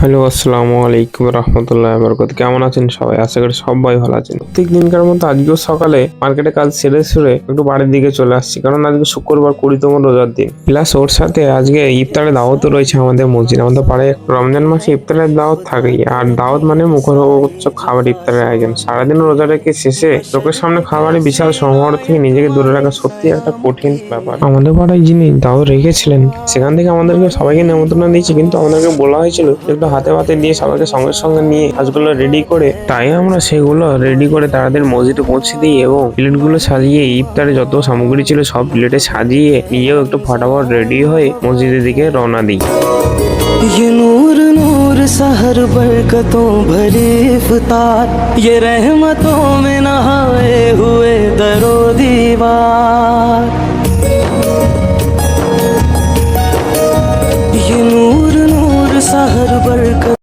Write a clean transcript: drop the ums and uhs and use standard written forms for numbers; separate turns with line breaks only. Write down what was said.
Hello, আসসালামু আলাইকুম রহমতুল্লাহ বরকত। কেমন আছেন সবাই? আশা করি সবাই ভালো আছেন। প্রত্যেক দিনকার মতো আজকেও সকালে মার্কেটে কাজ সেরে সুরে একটু বাড়ির দিকে চলে আসছি, কারণ আজকে শুক্রবার 20তম রোজার দিন। প্লাস ওর সাথে আজকে ইফতারের দাওয়াতও রয়েছে আমাদের মসজিদে। আমাদের পাড়ায় রমজান মাসে ইফতারের দাওয়াত থাকেই, আর দাওয়াত মানে মুখরোচক খাবার, ইফতারের আয়োজন। সারাদিন রোজা রেখে শেষে চোখের সামনে খাবারের বিশাল সমারোহ থেকে নিজেকে দূরে রাখা সত্যি একটা কঠিন ব্যাপার। আমাদের পাড়ায় যিনি দাওয়াত রেখেছিলেন সেখান থেকে আমাদেরকে সবাইকে নিমন্ত্রণ দিয়েছে, কিন্তু আমাদেরকে বলা হয়েছিল একটু হাতে হাতে দিয়ে সবাইকে সঙ্গে সঙ্গে নিয়ে কাজগুলো রেডি করে। তাই আমরা সেগুলো রেডি করে তাদের মসজিদে পৌঁছে দিই এবং প্লেটগুলো সাজিয়ে ইফতারে যত সামগ্রী ছিল সব প্লেটে সাজিয়ে নিজেও একটু ফটাফট রেডি হয়ে মসজিদের দিকে রওনা দিই।
ये नूर नूर सहर बरकतों भरे इफ्तार, ये रहमतों में नहाए हुए दरो दीवार। ये नूर नूर सहर बरकत